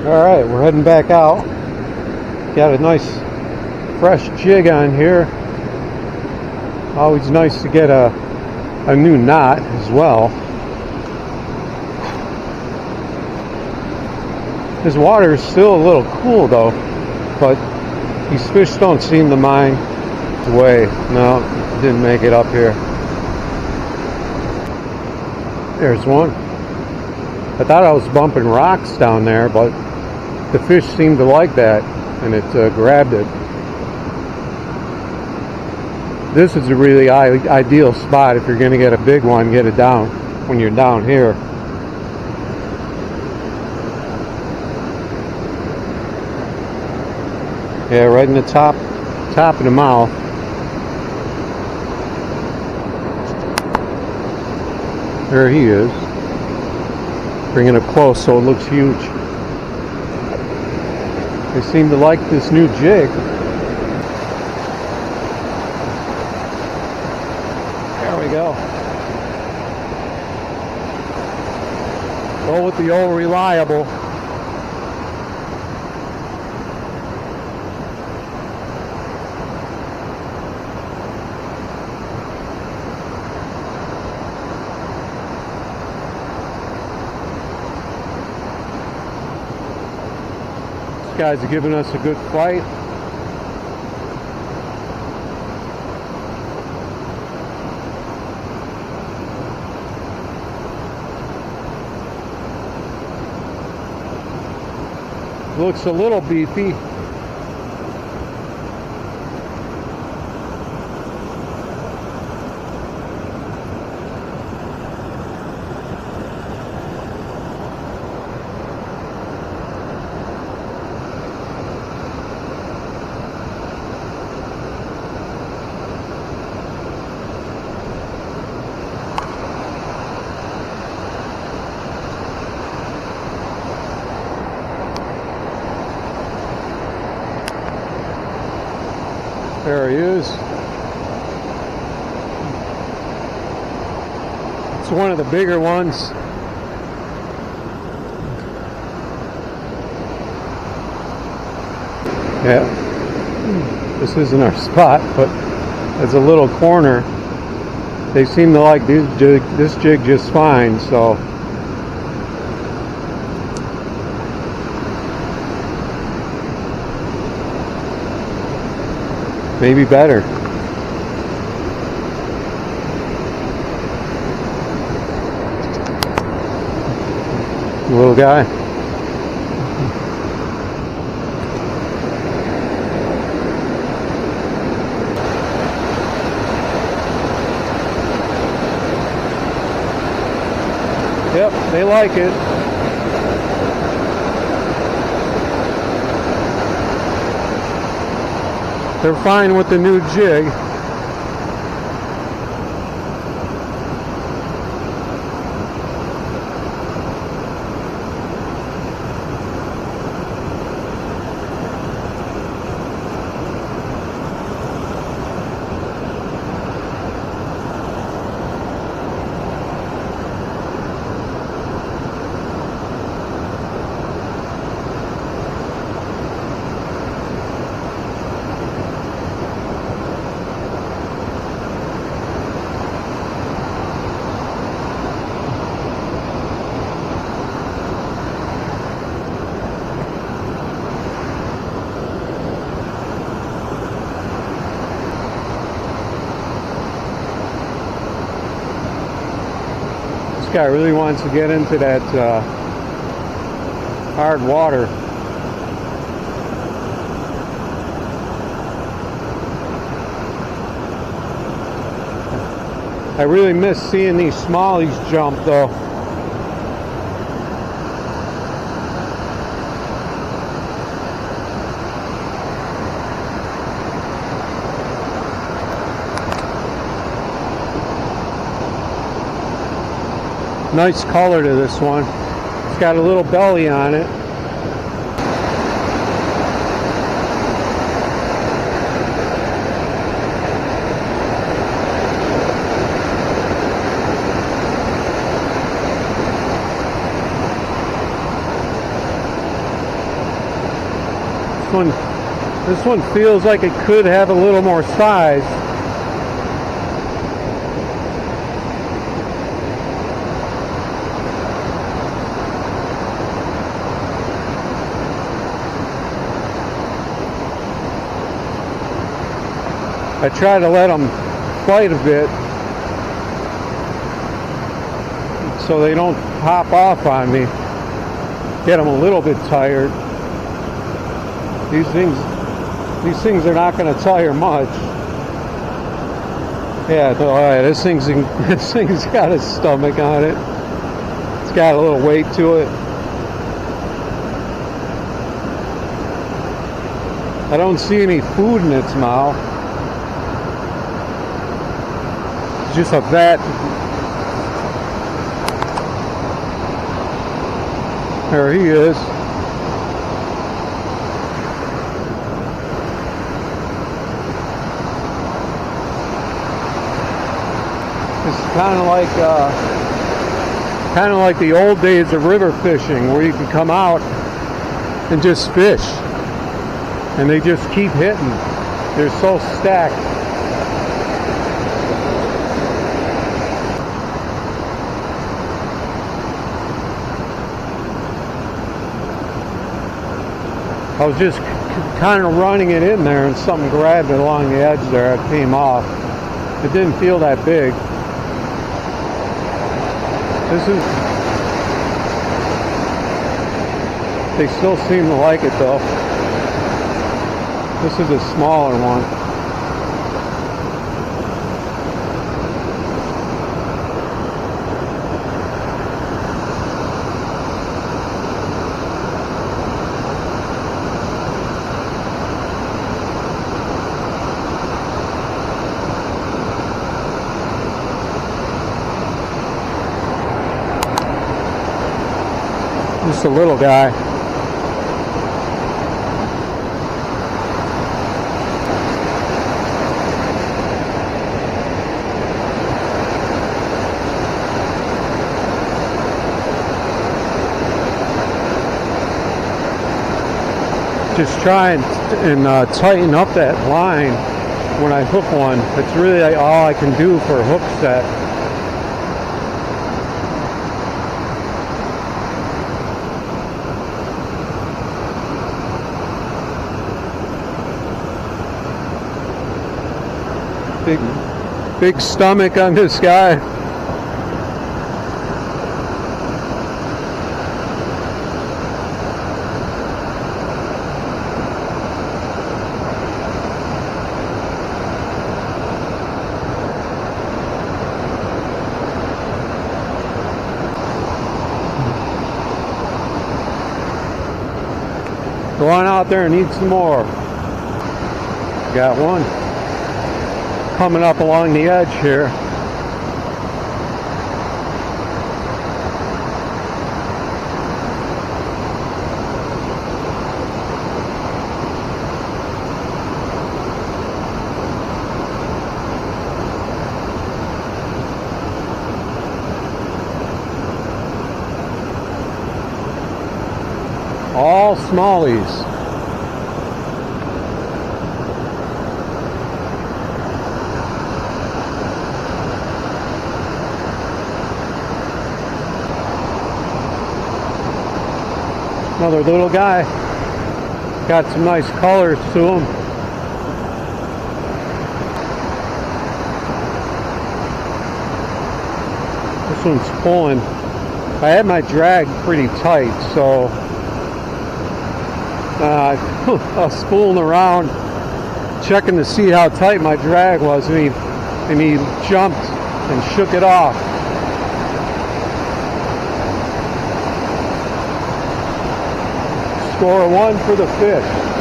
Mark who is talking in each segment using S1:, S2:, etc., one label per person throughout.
S1: Alright, we're heading back out. Got a nice fresh jig on here. Always nice to get a new knot as well. This water is still a little cool though, but these fish don't seem to mind the way. No, didn't make it up here. There's one. I thought I was bumping rocks down there, but the fish seemed to like that, and it grabbed it. This is a really ideal spot if you're going to get a big one, get it down when you're down here. Yeah, right in the top of the mouth. There he is. Bringing it close so it looks huge. They seem to like this new jig. There we go. Go with the old reliable. Guys are giving us a good fight. Looks a little beefy. There he is. It's one of the bigger ones. Yeah, this isn't our spot, but it's a little corner. They seem to like this jig just fine, so maybe better. Little guy. Yep, they like it. They're fine with the new jig. Guy really wants to get into that hard water. I really miss seeing these smallies jump though. Nice color to this one. It's got a little belly on it. This one feels like it could have a little more size. I try to let them fight a bit so they don't pop off on me. Get them a little bit tired. These things are not going to tire much. Yeah, this thing's got a stomach on it. It's got a little weight to it. I don't see any food in its mouth. It's just a vat. There he is. It's kind of like the old days of river fishing, where you can come out and just fish, and they just keep hitting. They're so stacked. I was just kind of running it in there, and something grabbed it along the edge there. It came off. It didn't feel that big. They still seem to like it though. This is a smaller one. Just a little guy. Just try and tighten up that line when I hook one. It's really all I can do for a hook set. Big stomach on this guy. Go on out there and eat some more. Got one coming up along the edge here. All smallies. Another little guy. Got some nice colors to him. This one's pulling. I had my drag pretty tight, so I was fooling around checking to see how tight my drag was, and he jumped and shook it off. Score one for the fish.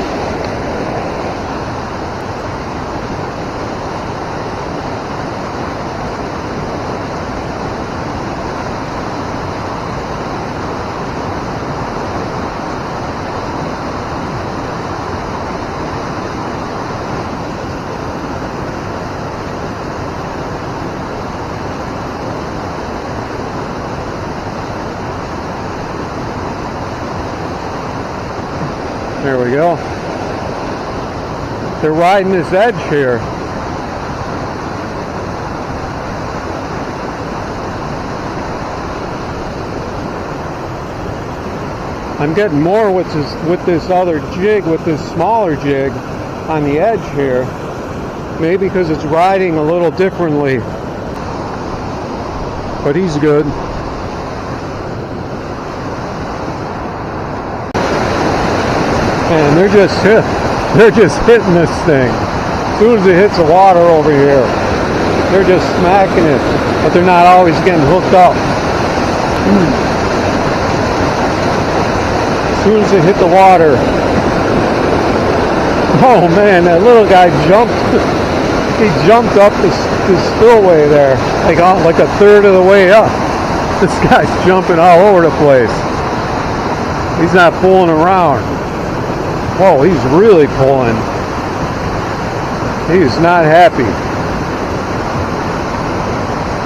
S1: There we go. They're riding this edge here. I'm getting more with this other jig, with this smaller jig on the edge here. Maybe because it's riding a little differently. But he's good. And they're just hitting this thing. As soon as it hits the water over here, they're just smacking it. But they're not always getting hooked up. As soon as they hit the water. Oh man, that little guy jumped. He jumped up the spillway there, like a third of the way up. This guy's jumping all over the place. He's not fooling around. Whoa, he's really pulling. He's not happy.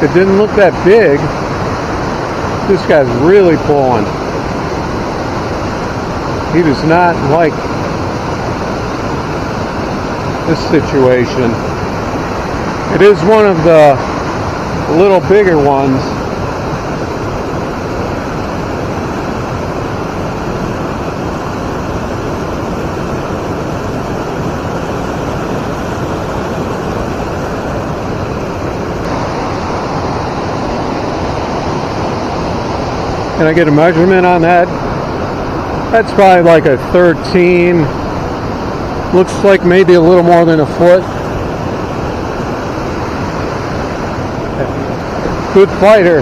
S1: It didn't look that big. This guy's really pulling. He does not like this situation. It is one of the little bigger ones. Can I get a measurement on that? That's probably like a 13. Looks like maybe a little more than a foot. Good fighter.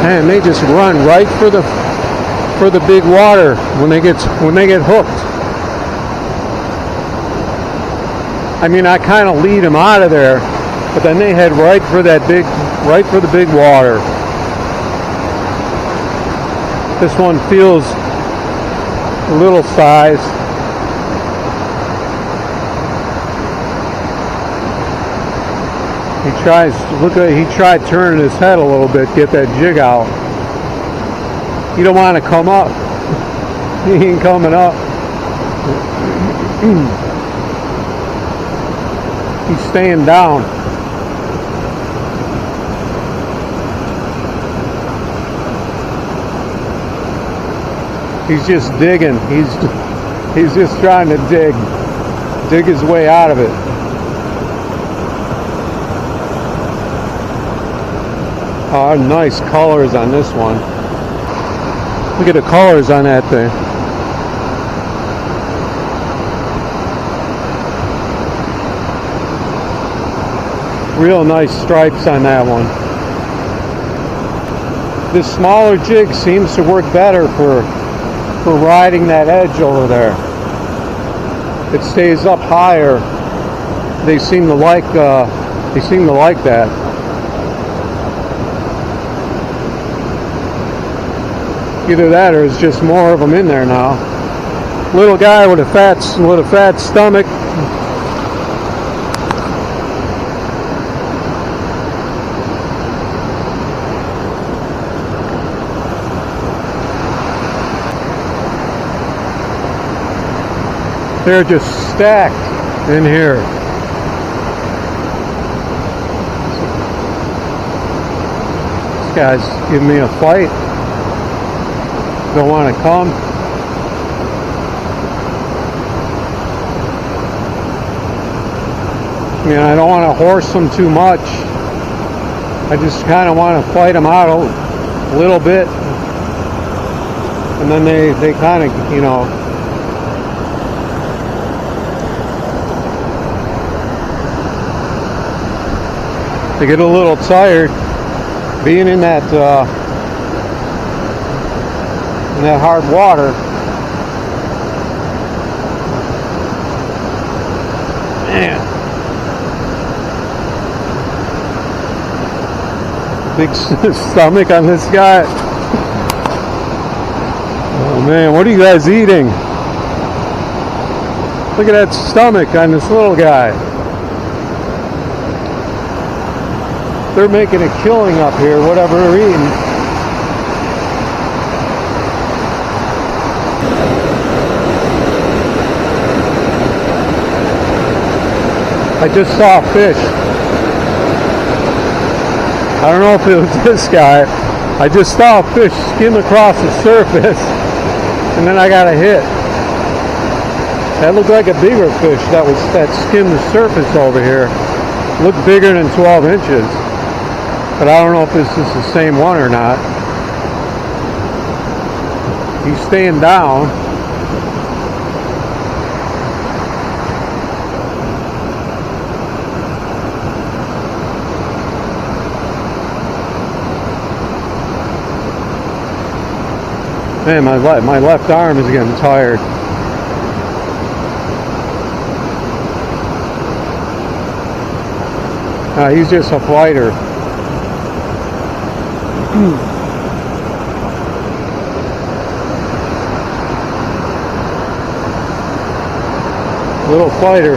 S1: And they just run right for the big water when they get hooked. I mean, I kind of lead them out of there, but then they head right for the big water. This one feels a little size. He tried turning his head a little bit, get that jig out. You don't want to come up. He ain't coming up. He's staying down. He's just digging. He's just trying to dig his way out of it. Oh, nice colors on this one. Look at the colors on that thing. Real nice stripes on that one. This smaller jig seems to work better for riding that edge over there. It stays up higher. They seem to like that. Either that or it's just more of them in there now. Little guy with a fat stomach. They're just stacked in here. This guy's giving me a fight. Don't want to come. I mean, I don't want to horse them too much. I just kind of want to fight them out a little bit. And then they kind of, you know, they get a little tired being in that hard water. Man, big stomach on this guy. Oh man, what are you guys eating? Look at that stomach on this little guy. they're making a killing up here, whatever they're eating. I just saw a fish. I don't know if it was this guy. I just saw a fish skim across the surface, and then I got a hit. That looked like a bigger fish that skimmed the surface over here. Looked bigger than 12 inches. But I don't know if this is the same one or not. He's staying down. Man, my left arm is getting tired. He's just a fighter. Little fighter.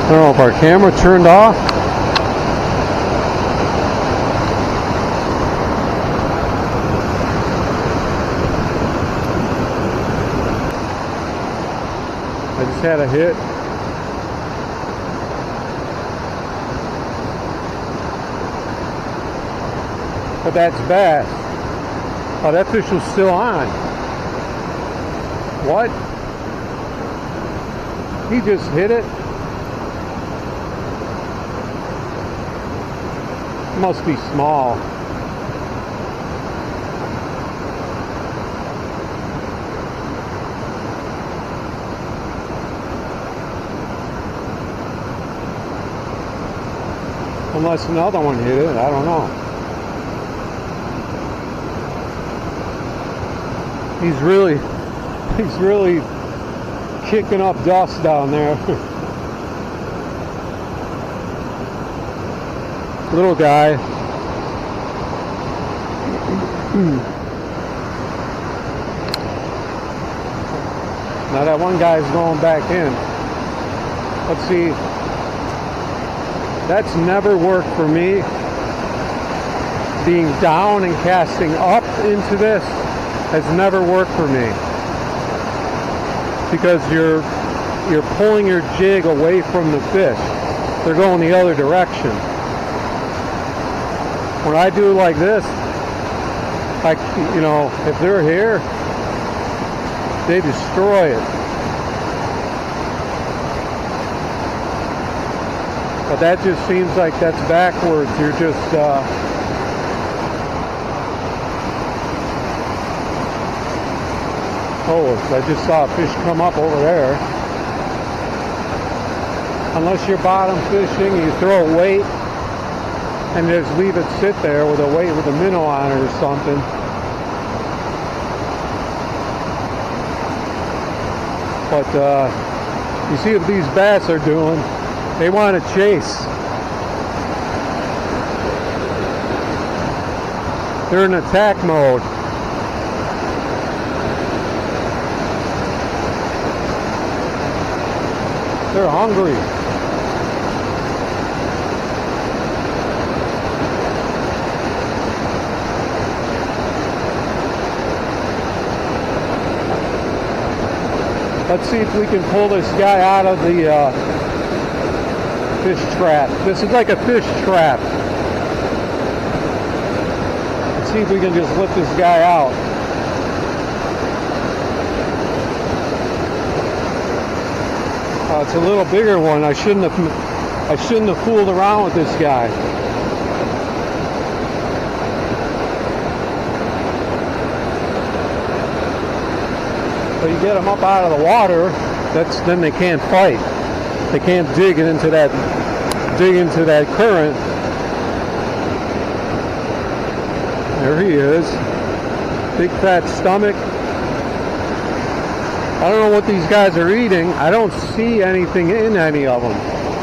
S1: I don't know if our camera turned off. I just had a hit. But that's bass. Oh, that fish was still on. What? He just hit it? Must be small. Unless another one hit it, I don't know. He's really kicking up dust down there. Little guy. Now that one guy's going back in. Let's see. That's never worked for me. Being down and casting up into this has never worked for me. Because you're pulling your jig away from the fish. They're going the other direction. When I do like this, if they're here, they destroy it. But that just seems like that's backwards. You're just, oh, I just saw a fish come up over there. Unless you're bottom fishing, you throw a weight and just leave it sit there with a weight with a minnow on it or something. But you see what these bass are doing. They want to chase. They're in attack mode. They're hungry. Let's see if we can pull this guy out of the fish trap. This is like a fish trap. Let's see if we can just lift this guy out. It's a little bigger one. I shouldn't have fooled around with this guy. But you get them up out of the water, then they can't fight. They can't dig into that current. There he is. Big fat stomach. I don't know what these guys are eating. I don't see anything in any of them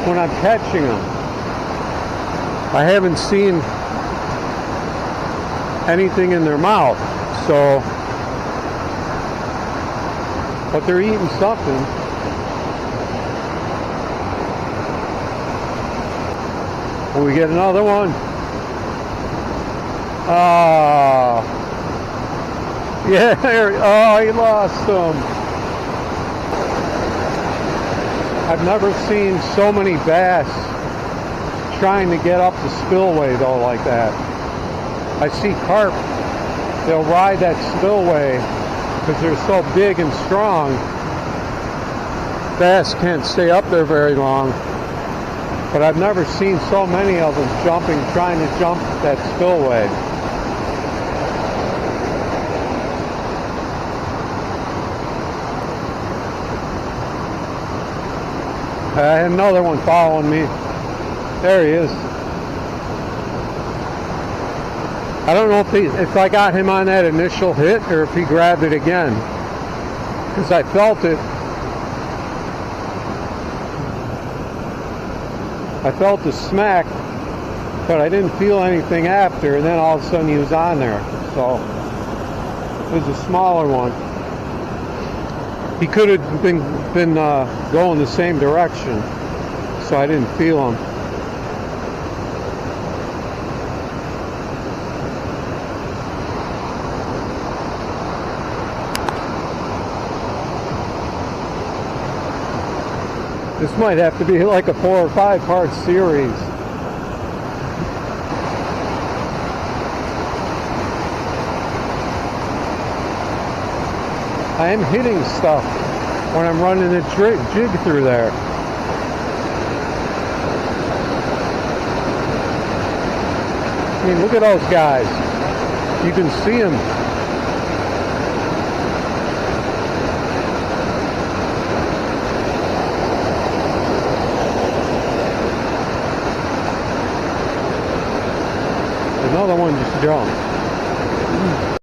S1: when I'm catching them. I haven't seen anything in their mouth, so, but they're eating something. Will we get another one? Ah, yeah, oh, he lost them. I've never seen so many bass trying to get up the spillway though like that. I see carp, they'll ride that spillway because they're so big and strong. Bass can't stay up there very long. But I've never seen so many of them trying to jump that spillway. I had another one following me. There he is. I don't know if I got him on that initial hit or if he grabbed it again, because I felt it. I felt the smack, but I didn't feel anything after, and then all of a sudden he was on there. So it was a smaller one. He could have been going the same direction, so I didn't feel him. This might have to be like a 4 or 5 part series. I am hitting stuff when I'm running a jig through there. I mean, look at those guys. You can see them. Another one just jumped.